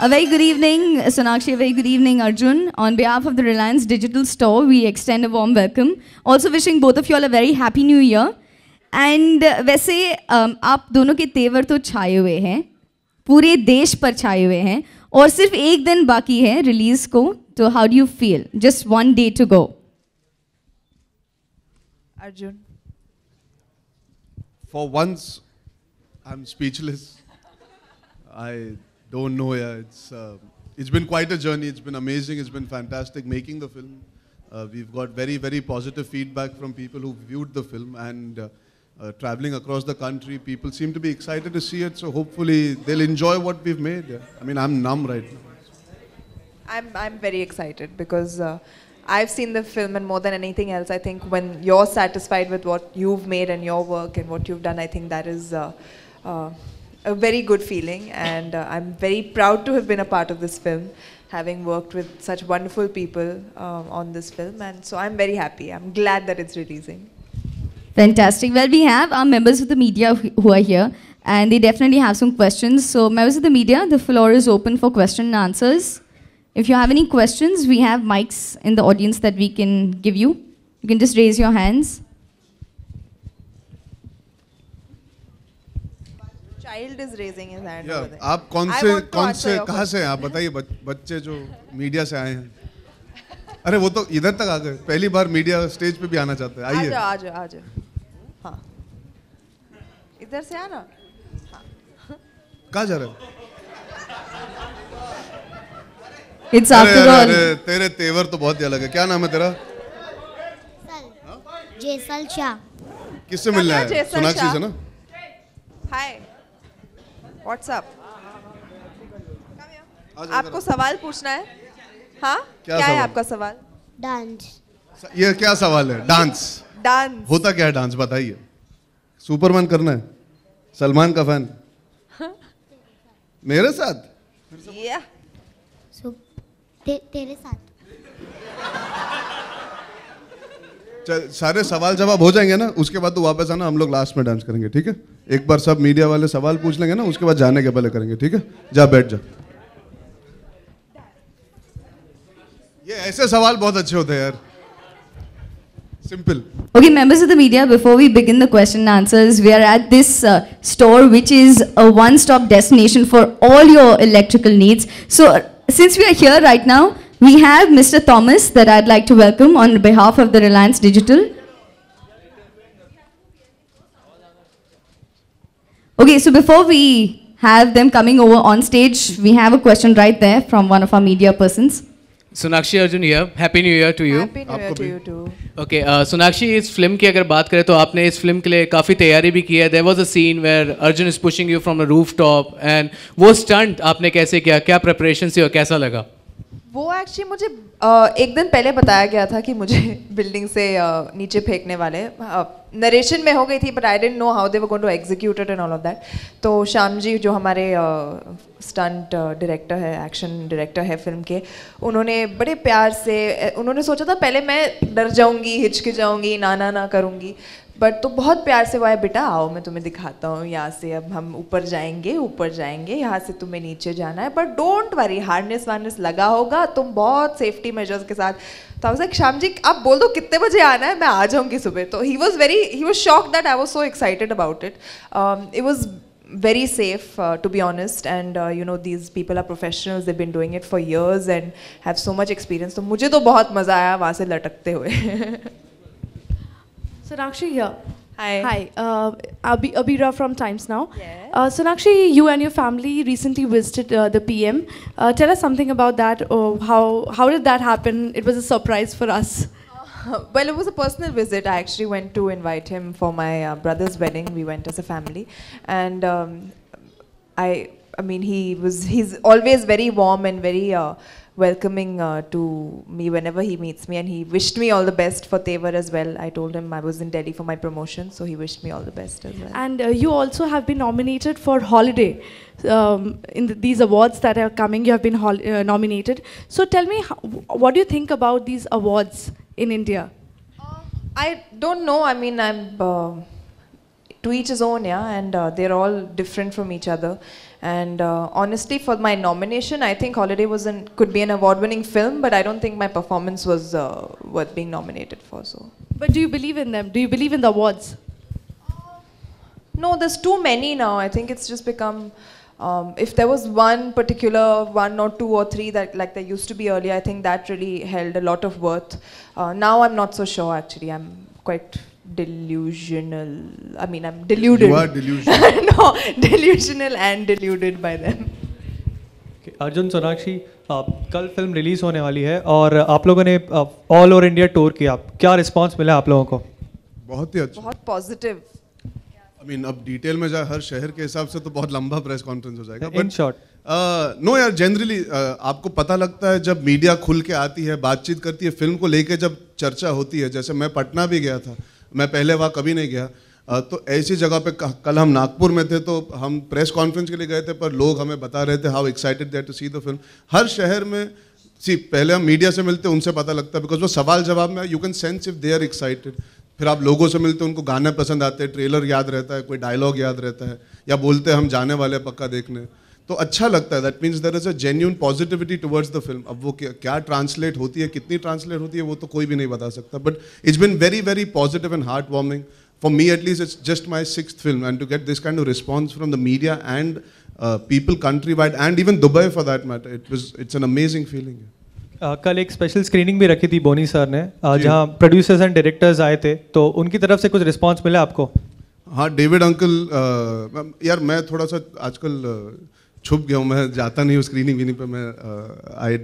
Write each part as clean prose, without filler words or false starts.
A very good evening, Sonakshi. A very good evening, Arjun. On behalf of the Reliance Digital Store, we extend a warm welcome. Also wishing both of you all a very happy new year. And वैसे आप दोनों के तेवर तो छाए हुए हैं, पूरे देश पर छाए हुए हैं, और सिर्फ एक दिन बाकी है रिलीज को. तो how do you feel? Just one day to go. Arjun. For once, I'm speechless. I don't know. Yeah, it's been quite a journey. It's been amazing. It's been fantastic making the film. We've got very, very positive feedback from people who viewed the film, and traveling across the country, people seem to be excited to see it. So hopefully they'll enjoy what we've made. Yeah. I mean, I'm numb right now. I'm very excited because I've seen the film, and more than anything else, I think when you're satisfied with what you've made and your work and what you've done, I think that is a very good feeling, and I'm very proud to have been a part of this film, having worked with such wonderful people on this film, and so I'm very happy. I'm glad that it's releasing. Fantastic. Well, we have our members of the media who are here, and they definitely have some questions. So, members of the media, the floor is open for question and answers. If you have any questions, we have mics in the audience that we can give you. You can just raise your hands. Child is raising his hand. Yeah, over there. आप कौन से कहाँ से हैं आप बताइए बच्चे जो मीडिया से आए हैं. अरे वो तो इधर तक आ गए. पहली बार मीडिया स्टेज पे भी आना चाहते हैं. आइए. आ जाओ. हाँ. इधर से आना. हाँ. कहाँ जा रहे हो? It's after all. अरे तेरे तेवर तो बहुत ही अलग है. क्या नाम है तेरा? जेसल शाह. किससे मिलना है? सोनाक्षी से ना? Hi. What's up? आपको सवाल पूछना है? हाँ? क्या है आपका सवाल? डांस. ये क्या सवाल है? डांस. डांस. होता क्या है डांस बताइए. सुपरमैन करना है? सलमान का फैन? मेरे साथ? Yeah. तेरे साथ. सारे सवाल जवाब हो जाएंगे ना, उसके बाद तो वापस आना, हम लोग लास्ट में डांस करेंगे. ठीक है? एक बार सब मीडिया वाले सवाल पूछ लेंगे ना, उसके बाद जाने के पहले करेंगे. ठीक है? जा बैठ जा. ये ऐसे सवाल बहुत अच्छे होते हैं यार. Simple. Okay, members of the media, before we begin the question and answers, we are at this store which is a one-stop destination for all your electrical needs. So, since we are here right now, we have Mr. Thomas that I'd like to welcome on behalf of the Reliance Digital. Okay, so before we have them coming over on stage, we have a question right there from one of our media persons. Sonakshi Arjun here. Happy New Year to you. Happy New Year to you too. Okay, Sonakshi, इस film की अगर बात करें तो आपने इस film के लिए काफ़ी तैयारी भी की है. There was a scene where Arjun is pushing you from a rooftop, and वो stunt आपने कैसे किया? क्या preparation थी और कैसा लगा? वो एक्चुअली मुझे एक दिन पहले बताया गया था कि मुझे बिल्डिंग से नीचे फेंकने वाले. नरेशन में हो गई थी, but I didn't know how they were going to execute it and all of that. तो श्याम जी जो हमारे स्टंट डायरेक्टर है, एक्शन डायरेक्टर है फिल्म के, उन्होंने बड़े प्यार से, उन्होंने सोचा था पहले मैं डर जाऊंगी, हिचकिचाऊंगी, ना करूंगी, बट तो बहुत प्यार से वो आया, बेटा आओ मैं तुम्हें दिखाता हूँ, यहाँ से अब हम ऊपर जाएंगे, यहाँ से तुम्हें नीचे जाना है, बट डोंट वरी, हार्नेस वार्नेस लगा होगा, तुम बहुत सेफ्टी मेजर्स के साथ. तो I was like, Shyam ji आप बोल दो कितने बजे आना है, मैं आ जाऊँगी सुबह. तो he was shocked that I was so excited about it. It was very safe, to be honest, and you know, these people are professionals. They've been doing it for years and have so much experience. तो मुझे तो बहुत मजा आया वहाँ से लटकते हुए. Sonakshi here. Hi. Abira from Times Now. Yeah. Sonakshi, you and your family recently visited the PM. Tell us something about that. How did that happen? It was a surprise for us. Well, it was a personal visit. I actually went to invite him for my brother's wedding. We went as a family, and I mean, he's always very warm and very welcoming to me whenever he meets me, and he wished me all the best for Tevar as well. I told him I was in Delhi for my promotion, so he wished me all the best as well. And you also have been nominated for Holiday. In these awards that are coming, you have been nominated. So tell me, what do you think about these awards in India? I don't know. I mean, to each his own, yeah, and they're all different from each other. And honestly, for my nomination, I think Holiday could be an award-winning film, but I don't think my performance was worth being nominated for. So. But do you believe in them? Do you believe in the awards? No, there's too many now. I think it's just become. If there was one particular one or two or three that like there used to be earlier, I think that really held a lot of worth. Now I'm not so sure actually. I'm quite delusional. I mean, I'm deluded. You are delusional. No, delusional and deluded by them. Arjun Sonakshi कल film release होने वाली है और आप लोगों ने all over India tour किया, क्या रिस्पांस मिला आप लोगों को? बहुत ही अच्छा, बहुत पॉजिटिव. I mean, अब डिटेल में जाए हर शहर के हिसाब से तो बहुत लंबा प्रेस कॉन्फ्रेंस हो जाएगा. इन शॉर्ट नो यार, जनरली आपको पता लगता है जब मीडिया खुल के आती है, बातचीत करती है, फिल्म को लेके जब चर्चा होती है. जैसे मैं पटना भी गया था, मैं पहले वहाँ कभी नहीं गया. तो ऐसी जगह पे कल हम नागपुर में थे तो हम प्रेस कॉन्फ्रेंस के लिए गए थे, पर लोग हमें बता रहे थे how excited they are to see the film. हर शहर में पहले हम मीडिया से मिलते, उनसे पता लगता है, बिकॉज वो सवाल जवाब में you can sense if they are excited. फिर आप लोगों से मिलते, उनको गाने पसंद आते हैं, ट्रेलर याद रहता है, कोई डायलॉग याद रहता है, या बोलते हैं हम जाने वाले पक्का देखने, तो अच्छा लगता है. That means there is a genuine positivity towards the film. अब वो क्या ट्रांसलेट होती है, कितनी ट्रांसलेट होती है, वो तो कोई भी नहीं बता सकता. But it's been very very positive and heart warming. For me at least, it's just my 6th film, and to get this kind of response from the media and people countrywide and even Dubai for that matter, it's an amazing feeling. कल एक special screening भी रखी थी बोनी sir ने, जहाँ producers and directors आए थे, तो उनकी तरफ से कुछ रिस्पांस मिला आपको? हाँ, डेविड अंकल, यार मैं थोड़ा सा आजकल छुप गया हूँ, मैं जाता नहीं हूँ स्क्रीनिंग वीनिंग पे. मैं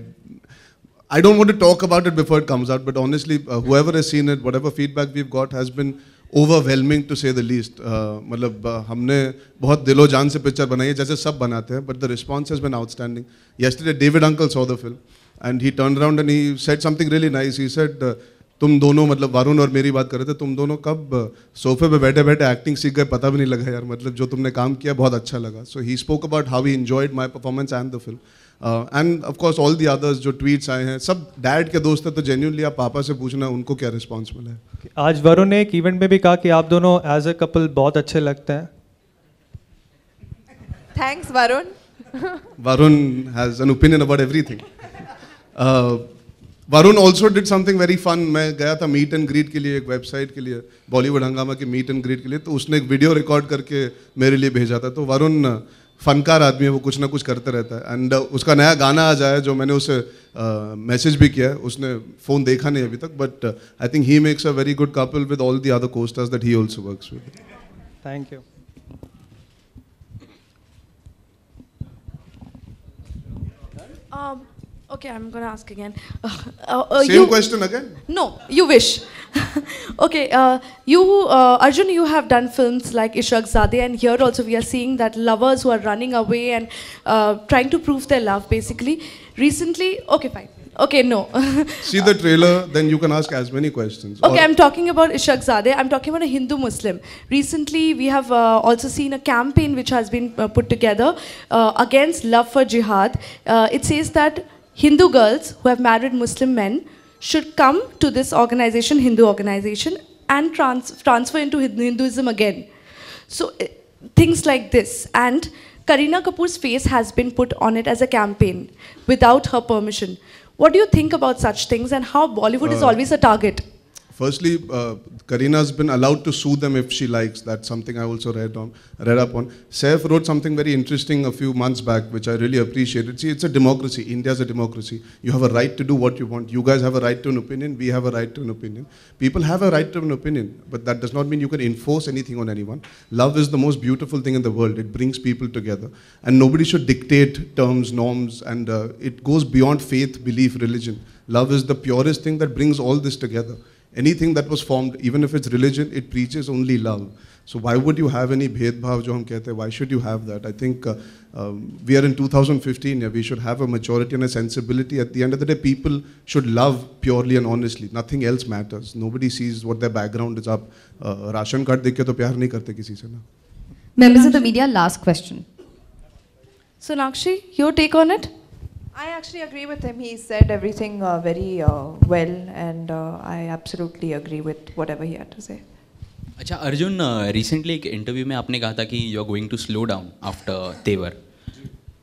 I don't want to talk about it before it comes out, but honestly, whoever has seen it, whatever feedback we've got has been overwhelming to say the least. मतलब हमने बहुत दिलो जान से पिक्चर बनाई है, जैसे सब बनाते हैं, but the response has been outstanding. Yesterday, David Uncle saw the film, and he turned around and he said something really nice. He said, तुम दोनों, मतलब वरुण और मेरी बात कर रहे थे, तुम दोनों कब सोफे पे बैठे बैठे एक्टिंग सीख गए पता भी नहीं लगा यार, मतलब जो तुमने काम किया बहुत अच्छा लगा. So he spoke about how he enjoyed my performance and the film. End of course all the others जो ट्वीट्स आए हैं, सब डैड के दोस्त है, तो जेन्युइनली आप पापा से पूछना उनको क्या रिस्पांस मिला है. आज वरुण ने एक इवेंट में भी कहा कि आप दोनों एज अ कपल बहुत अच्छे लगते हैं. Thanks Varun. Varun has an opinion about everything. Varun also did something very fun. मैं गया था मीट एंड ग्रीट के लिए, एक वेबसाइट के लिए, बॉलीवुड हंगामा की मीट एंड ग्रीट के लिए, तो उसने एक वीडियो रिकॉर्ड करके मेरे लिए भेजा था. तो वरुण फनकार आदमी है, वो कुछ ना कुछ करते रहता है. एंड उसका नया गाना आ जाए, जो मैंने उसे मैसेज भी किया है, उसने फ़ोन देखा नहीं अभी तक, but I think he makes a very good couple with all the other को-स्टार्स that he also works with. Thank you. Okay, I'm gonna ask again. Same question again? No, you wish. Okay, Arjun, you have done films like Ishaq Zadeh, and here also we are seeing that lovers who are running away and trying to prove their love, basically. Recently, okay, fine. Okay, no. See the trailer, then you can ask as many questions. Okay, I'm talking about Ishaq Zadeh. I'm talking about a Hindu Muslim. Recently, we have also seen a campaign which has been put together against love for jihad. It says that Hindu girls who have married Muslim men should come to this organization, Hindu organization, and transfer into Hinduism again. So things like this. And Kareena Kapoor's face has been put on it as a campaign without her permission. What do you think about such things, and how Bollywood is always a target? Firstly, Kareena's been allowed to sue them if she likes. That's something I also read up on. Saif wrote something very interesting a few months back, which I really appreciated. See, it's a democracy. India's a democracy. You have a right to do what you want. You guys have a right to an opinion. We have a right to an opinion. People have a right to an opinion, but that does not mean you can enforce anything on anyone. Love is the most beautiful thing in the world. It brings people together. And nobody should dictate terms, norms, and it goes beyond faith, belief, religion. Love is the purest thing that brings all this together. Anything that was formed, even if it's religion, it preaches only love. So why would you have any bhedbhav jo hum kehte hain? Why should you have that? I think we are in 2015. Yeah, we should have a maturity and a sensibility. At the end of the day, people should love purely and honestly. Nothing else matters. Nobody sees what their background is. आप ration card देख के तो प्यार नहीं करते किसी से ना. Members of the media, last question. Sonakshi, your take on it? I actually agree with him. He said everything very well, and I absolutely agree with whatever he had to say. अच्छा Arjun, recently एक interview में आपने कहा था कि you are going to slow down after Tevar,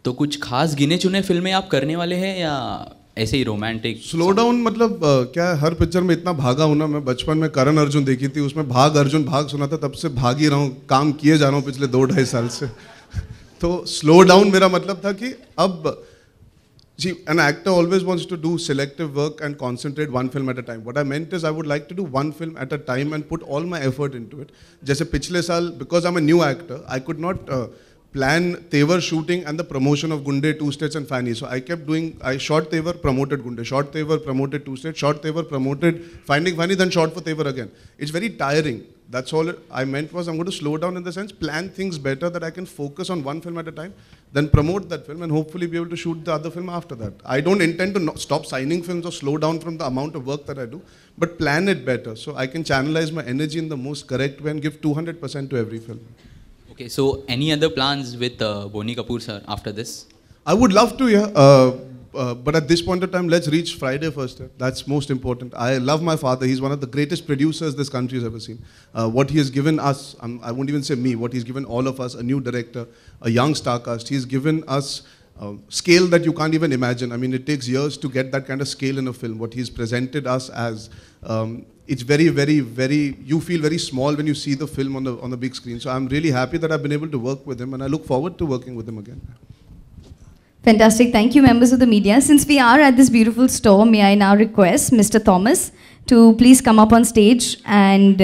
तो कुछ खास गिने चुने फिल्में आप करने वाले हैं या ऐसे ही रोमांटिक? स्लो डाउन मतलब क्या है, हर पिक्चर में इतना भागा हूं ना। मैं बचपन में करण अर्जुन देखी थी, उसमें भाग अर्जुन भाग सुना था, तब से भाग ही रहा हूँ, काम किए जा रहा हूँ पिछले 2-2.5 साल से। तो स्लो डाउन मेरा मतलब था कि अब जी, an actor always wants to do selective work and concentrate one film at a time. What I meant is I would like to do one film at a time and put all my effort into it. जैसे पिछले साल, because I'm a new actor, I could not plan Tevar shooting and the promotion of Gunde, Two States and Fanny. So I kept doing, I shot Tevar, promoted Gunde, shot Tevar, promoted Two States, shot Tevar, promoted Finding Fanny, then shot for Tevar again. It's very tiring. That's all I meant was I'm going to slow down in the sense, plan things better that I can focus on one film at a time, then promote that film and hopefully be able to shoot the other film after that. I don't intend to stop signing films or slow down from the amount of work that I do, but plan it better so I can channelize my energy in the most correct way and give 200% to every film. Okay, so any other plans with Boni Kapoor sir after this? I would love to, yeah. But at this point of time, let's reach Friday first. That's most important. I love my father. He's one of the greatest producers this country has ever seen. What he has given us, I won't even say me, what he's given all of us, a new director, a young star cast. He's given us scale that you can't even imagine. I mean, it takes years to get that kind of scale in a film. What he's presented us as, it's very, very, very, you feel very small when you see the film on the big screen. So I'm really happy that I've been able to work with him and I look forward to working with him again. Fantastic. Thank you, members of the media. Since we are at this beautiful store, may I now request Mr. Thomas to please come up on stage and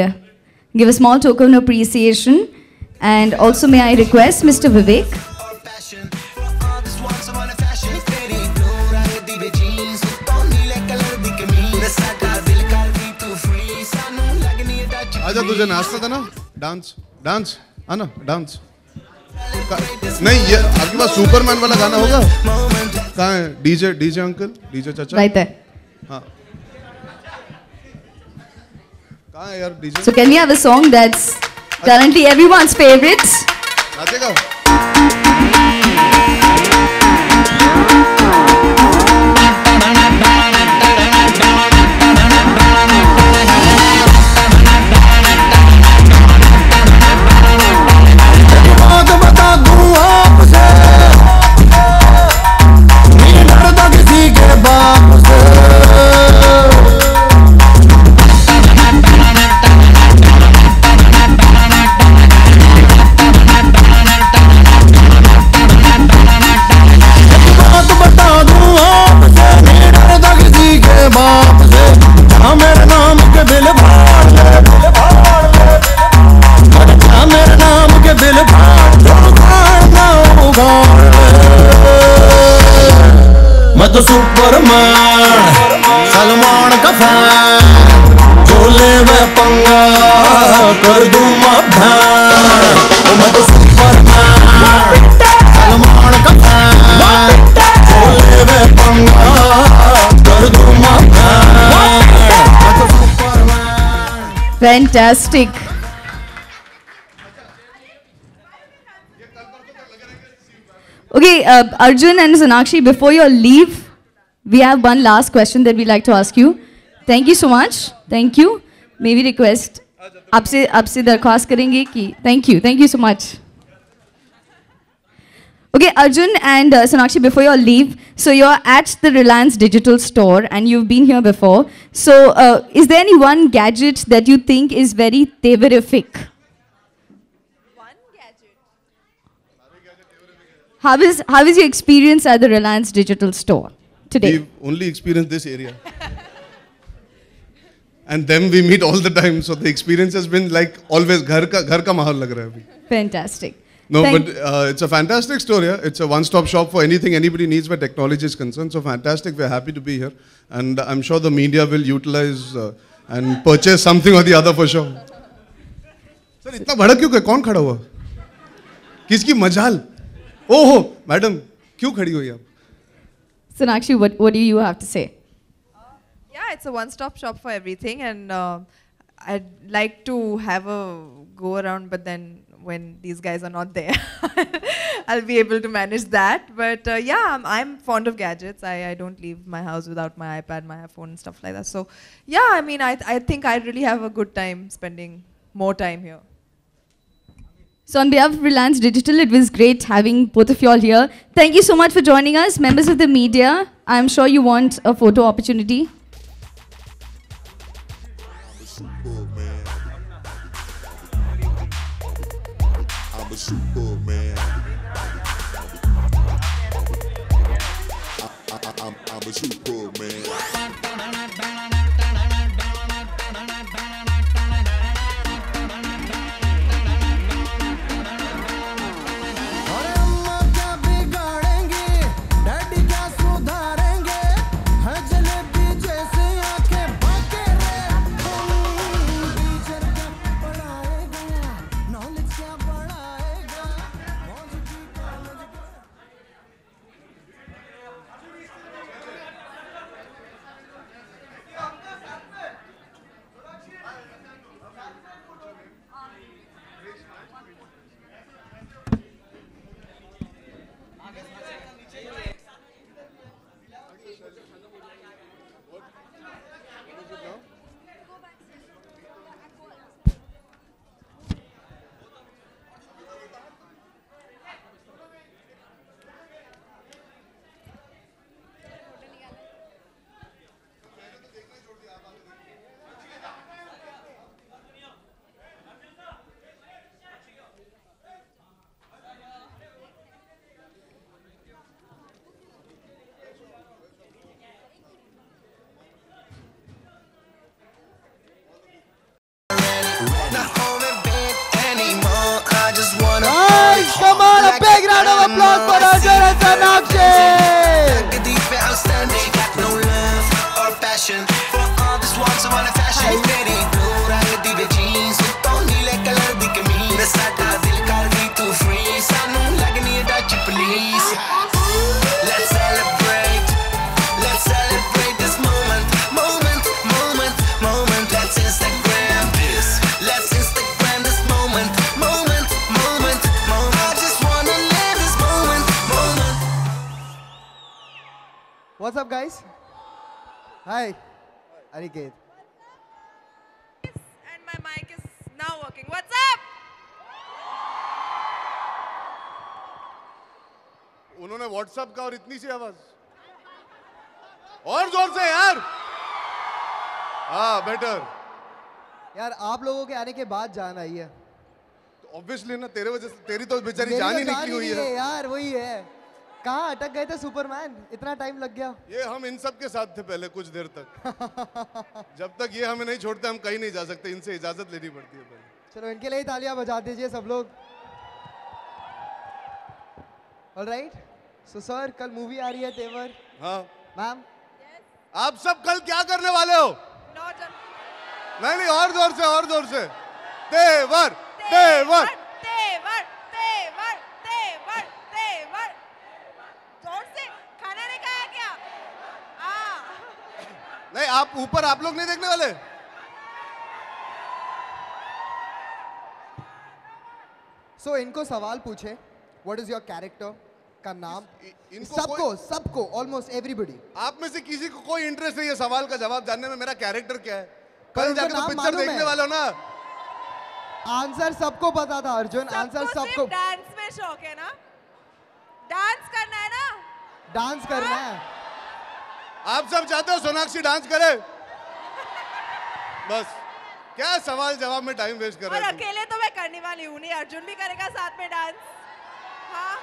give a small token of appreciation. And also may I request Mr. Vivek. आजा, तुझे नाचना था ना, dance आना, dance नहीं, ये आपके पास Superman वाला गाना होगा? कहाँ है डीजे अंकल, डीजे चाचा? Right there. हाँ, कहाँ है यार DJ? So can we have a song that's currently everyone's favorite? नाचेगा? मैं तो सुपरमैन सलमान का फैन, झोले में पंगा कर दूं मध्यान। मैं तो सुपरमैन सलमान का फैन, झोले में पंगा कर दूं मध्यान। मैं तो Superman. Fantastic. Okay, Arjun and Sonakshi, before you leave, we have one last question that we'd like to ask you. Thank you so much. Thank you. May we request, आपसे दरख्वास्त करेंगे कि thank you so much. Okay, Arjun and Sonakshi, before you leave, so you're at the Reliance Digital Store and you've been here before. So, is there any one gadget that you think is very Teverific? How is your experience at the Reliance Digital Store today? We've only experienced this area. And them we meet all the time, so the experience has been like always घर का माहौल लग रहा है अभी. Fantastic. No, but it's a fantastic store here. It's a one-stop shop for anything anybody needs where technology is concerned. So fantastic. We're happy to be here. And I'm sure the media will utilize and purchase something or the other for sure. Sir, इतना भड़क क्यों है? कौन खड़ा हुआ? किसकी मजाल? ओहो, मैडम, क्यों खड़ी हुई आप? Sonakshi, what do you have to say? Yeah, it's a one-stop shop for everything, and I'd like to have a go around, but then when these guys are not there, I'll be able to manage that. But yeah, I'm fond of gadgets. I don't leave my house without my iPad, my iPhone, and stuff like that. So yeah, I mean, I think I really have a good time spending more time here. So on behalf of Reliance Digital, it was great having both of you all here. Thank you so much for joining us, members of the media. I'm sure you want a photo opportunity. I'm a Superman. I'm a Superman. Come on, a big round of applause for Arjun and Sonakshi! No love or passion for all this walks of fashion. Very blue, rang di jeans, to neele color di kameez. Sada dil kar di tu free, sanu lagni hai Dutch police. Let's celebrate this moment. Let's Instagram this. Let's Instagram this moment. I just wanna live this moment. What's up, guys? Hi, Aniket. And my mic is now working. What's up? उन्होंने WhatsApp का और इतनी सी आवाज और जोर से यार. हाँ बेटर. यार आप लोगों के आने के बाद जान आई है. तो ऑब्वियसली ना तेरे वजह से तेरी तो बेचारी जान ही निकली हुई है यार. वही है. कहाँ अटक गए थे सुपरमैन? इतना टाइम लग गया. ये हम इन सब के साथ थे पहले कुछ देर तक. जब तक ये हमें नहीं छोड़ते हम कहीं नहीं जा सकते. इनसे इजाजत लेनी पड़ती है पहले. चलो इनके लिए तालियां बजा दीजिए सब लोग. ऑलराइट. सो सर कल मूवी आ रही है तेवर. हाँ मैम. आप सब कल क्या करने वाले हो? नहीं और जोर से तेवर तेवर तेवर तेवर तेवर तेवर. जोर से. खाना नहीं खाया क्या? नहीं आप ऊपर आप लोग नहीं देखने वाले? सो इनको सवाल पूछे. व्हाट इज योर कैरेक्टर का नाम. सबको ऑलमोस्ट एवरीबडी. आप में से किसी को कोई इंटरेस्ट नहीं है सवाल का जवाब जानने में मेरा कैरेक्टर क्या है? कल जाके तो पिक्चर देखने वाले हो ना. आंसर सबको पता था अर्जुन. आंसर सबको. डांस में शौक है ना? डांस करना है ना? डांस करना है. आप सब चाहते हो सोनाक्षी डांस करे? बस क्या सवाल जवाब में टाइम वेस्ट कर रहे और हो? अकेले तो मैं करने वाली हूँ नहीं. अर्जुन भी करेगा साथ में डांस. हाँ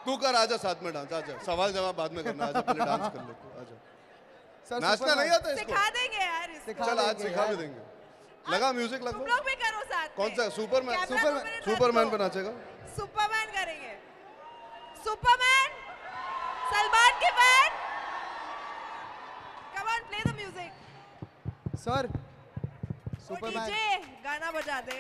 तू कर. आजा साथ में डांस. आजा. सवाल जवाब बाद में करना. आजा पहले डांस कर ले तू. आजा. नाचना नहीं आता इसको? सिखा देंगे यार इसको. चल आज सिखा भी देंगे. लगा म्यूजिक लगा. तुम लोग भी करो साथ में. कौन सा? सुपरमैन पे नाचेगा. सुपरमैन करेंगे. सुपरमैन सलमान के fan. Come on play the music. Sir Superman DJ गाना बजा दे.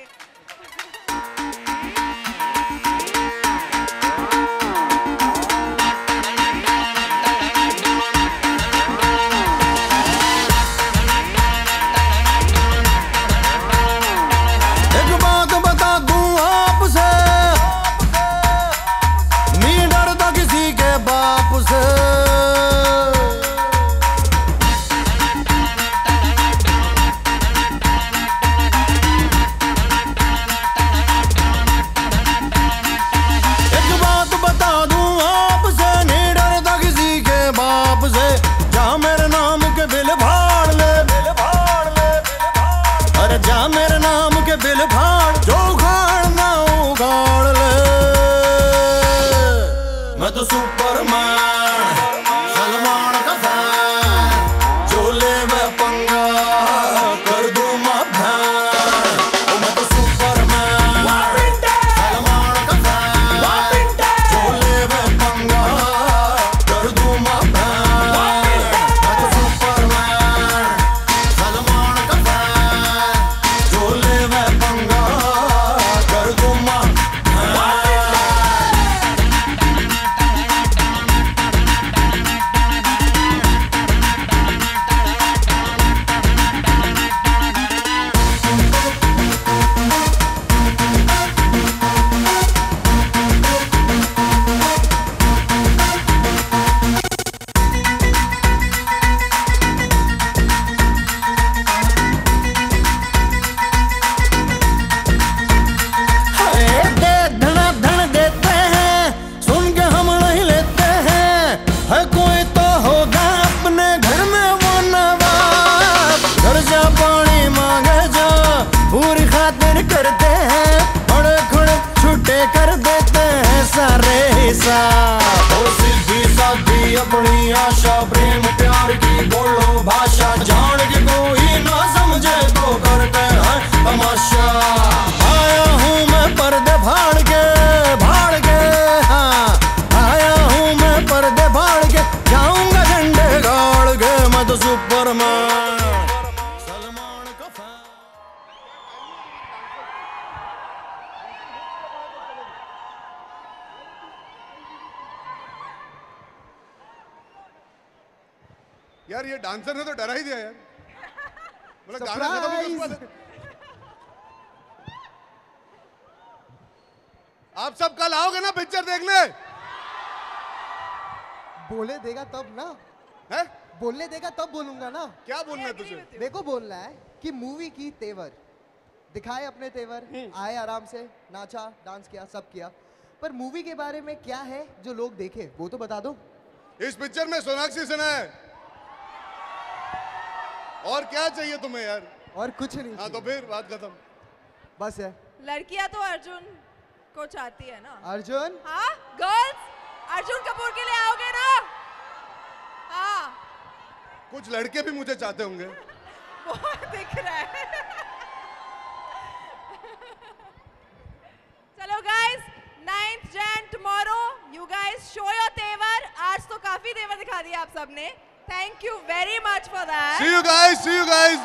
एक बात बता दूं आपसे, नहीं डरता किसी के बाप से. मैं तो सुपरमैन सलमान का फैन जो ले मैं पंगा कर दूं मैं भैन ओ मैं तो सुपरमैन सलमान का फैन जो ले मैं पंगा कर दूं मैं भैन मैं तो सुपरमैन सलमान का फैन जो ले मैं पंगा कर दूं मैं अपनी आशा प्रेम प्यार की बोलो भाषा जान के कोई ना समझे तो करते हैं तमाशा आया हूँ मैं पर्दे भाड़ के हाँ आया हूँ मैं पर्दे भाड़ के जाऊंगा झंडे गाड़ के मैं तो सुपरमैन सलमान का फैन यार ये डांसर ने तो डरा ही दिया यार। मतलब गाना खत्म हो गया उसके बाद। आप सब कल आओगे ना पिक्चर देखने? बोले देगा तब ना है? बोलने देगा तब बोलूंगा ना। क्या बोलना है तुझे? मेरे को बोलना है कि मूवी की तेवर दिखाए, अपने तेवर आए, आराम से नाचा डांस किया, सब किया, पर मूवी के बारे में क्या है जो लोग देखे वो तो बता दो। इस पिक्चर में सोनाक्षी सिन्हा है। और क्या चाहिए तुम्हें यार? और कुछ नहीं। हाँ तो फिर बात खत्म। बस है। लड़कियां तो अर्जुन को चाहती है ना। अर्जुन? हाँ गर्ल्स अर्जुन कपूर के लिए आओगे ना? हाँ कुछ लड़के भी मुझे चाहते होंगे। वो दिख रहा है। चलो guys 9th Jan tomorrow you guys show your तेवर। आज तो काफी तेवर दिखा दिया आप सबने। Thank you very much for that. See you guys. See you guys.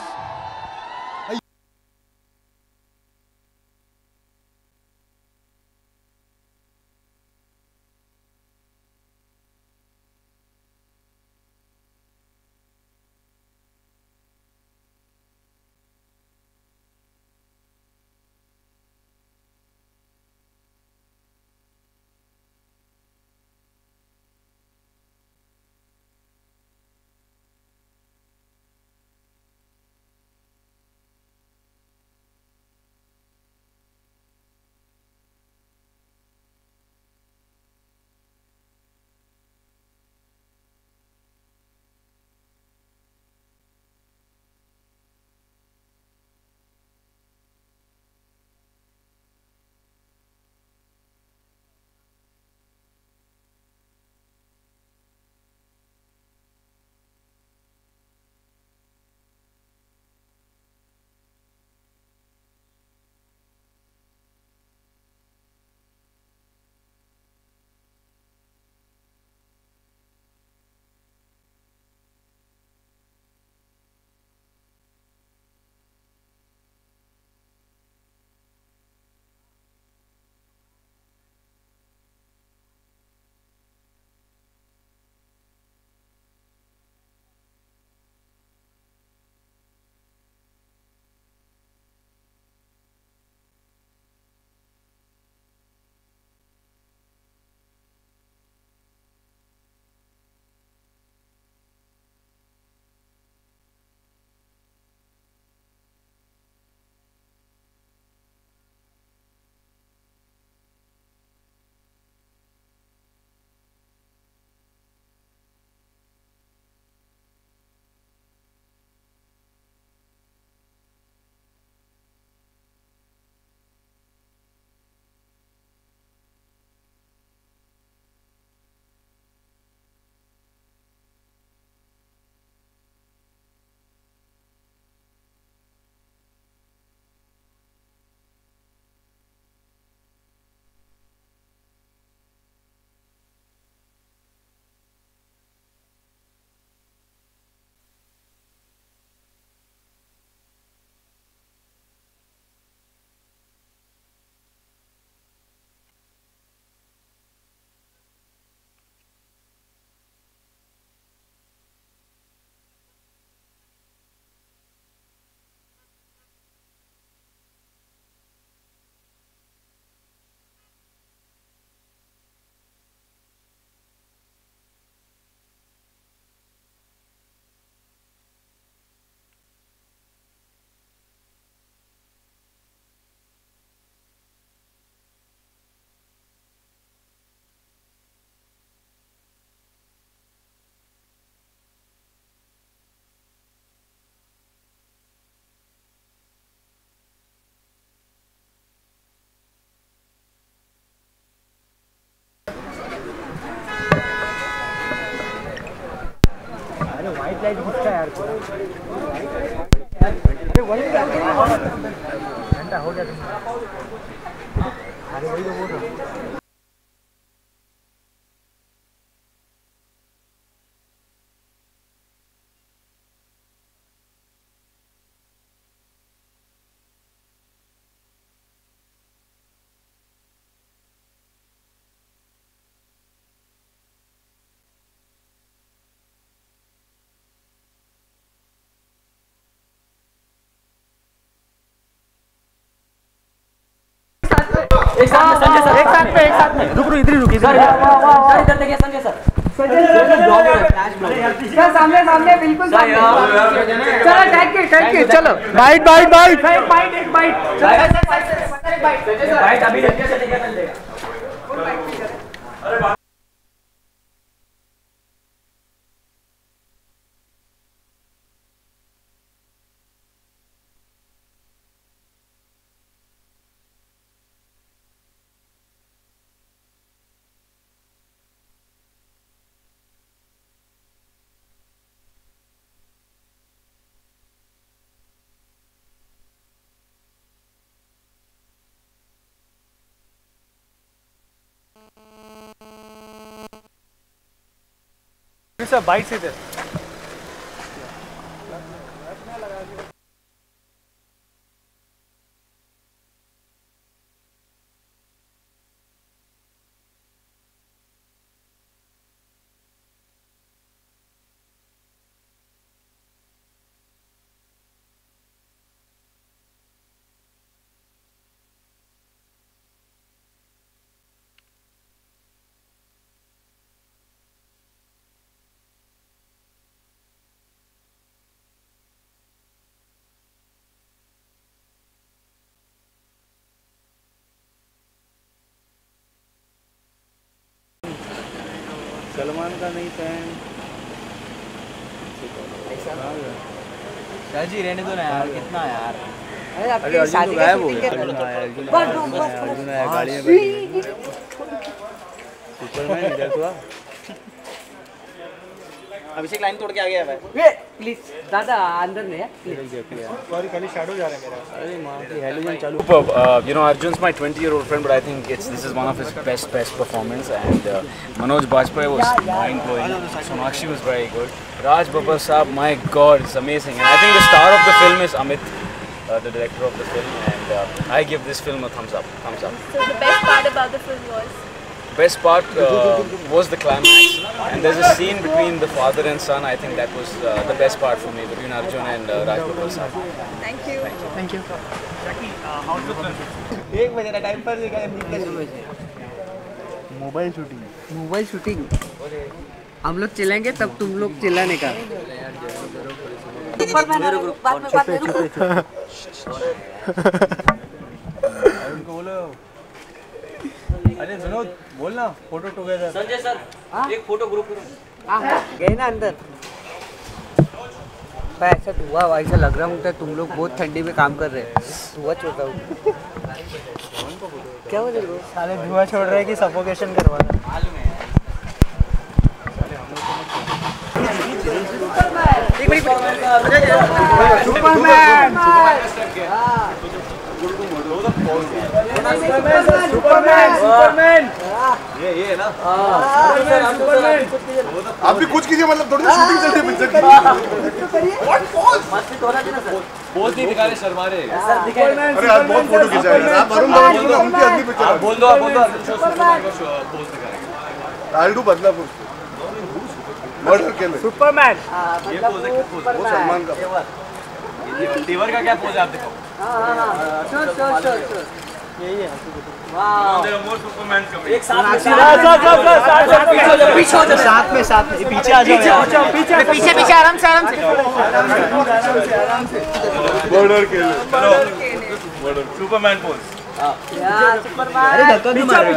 एक साथ में रुक इधर ही रुकिए सर इधर देखिए संजय सर सामने बिल्कुल चलो थैंक यू चलो बाइट अभी सर बाइट से इधर सलमान का नहीं फैन जी रहने दो ना यार कितना यार अरे अर्जुन तो गायब हो गया अर्जुन आया गाड़ी में सुपरमैन इधर तो आ अभिषेक लाइन तोड़ के आ गया भाई प्लीज दादा अंदर नहीं है सॉरी खाली शैडो जा रहा है मेरा अरे मां की हेलोजन चालू you know Arjun's my 20-year-old friend but I think this is one of his best performance and Manoj Bajpayee was mind blowing. Sonakshi was very good. Raj Babbar Saab, my god, it's amazing and I think the star of the film is Amit, the director of the film and I give this film a thumbs up. So the best part about the film was? Best part was the climax and there's a scene between the father and son. I think that was the best part for me between Arjun and Raj Babbar Saab. Thank you. Thank you. एक बजे का time पर mobile shooting हम लोग चलेंगे तब तुम लोग चिल्लाने का उनको बोलो अरे सुनो बोलना फोटो टुगेदर संजय सर एक फोटो ग्रुप गए ना अंदर ऐसा धुआं ऐसा लग रहा हूँ तुम लोग बहुत ठंडी में काम कर रहे हैं धुआं छोड़ रहा हूँ क्या बोल रहे हो साले धुआं छोड़ रहे हैं कि सफोकेशन करवा रहे सुपरमैन ये है ना आप भी कुछ कीजिए मतलब थोड़ी शूटिंग चल रही है पिक्चर की व्हाट पोज पोज नहीं दिखा रहे शर्मा रहे अरे आज बहुत फोटो खिंचाए आप वरुण धवन बोल रहे उनकी अगली पिक्चर बोल दो पोज दिखा आई डू बदलापुर मर्डर के लिए सुपरमैन ये पोज है वो सलमान का तेवर का क्या पोज है आप देखो यही है एक साथ में पीछे आ जाओ पीछे आराम से मर्डर के लिए सुपरमैन पोज अरे धक्का क्यों मार रहे हो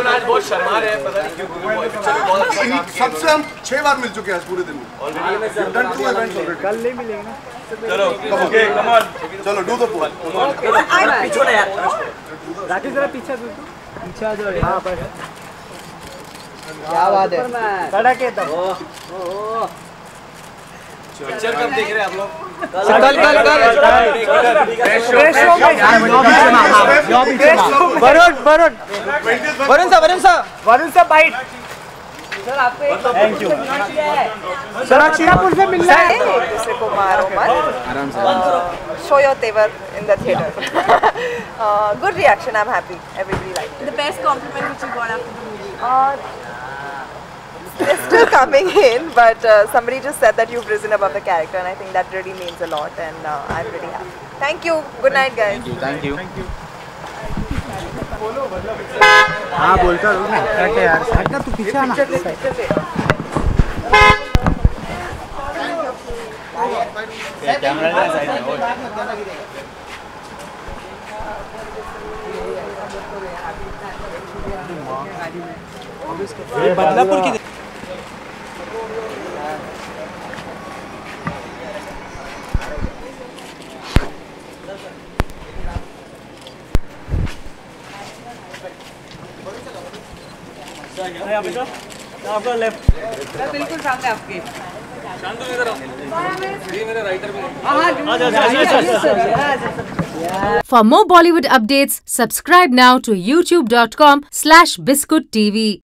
आज बहुत शर्मा रहे हैं पता नहीं क्यों सबसे हम 6 बार मिल चुके हैं पूरे दिन में डन 2 इवेंट्स ऑलरेडी कल नहीं मिलेंगे ना चलो ओके कम ऑन चलो डू द पोल पीछे यार राकेश जरा पीछे पीछे आ जाओ। हाँ बस। क्या बात है? सड़क है तब। पिक्चर कब देख रहे हैं आप लोग? वरुण सा बाइट। सर आपको थैंक यू। सोनाक्षी से मिलना है। दूसरे को मारो मत। Show your tevar in the theater. Good reaction. I'm happy. Everybody liked it. The best compliment which you got after the movie? They're still coming in, but somebody just said that you've risen above the character, and I think that really means a lot, and I'm really happy. Thank you. Good night, guys. Thank you. हाँ बोलता हूँ ना। हट यार, हट ना तू पीछे आना। कैमरा साइड में। बदलापुर की आपका लेफ्ट बिल्कुल सामने आपके। शांतु इधर आओ। ये मेरा राइटर में। For more Bollywood updates, subscribe now to youtube.com/biscuittv.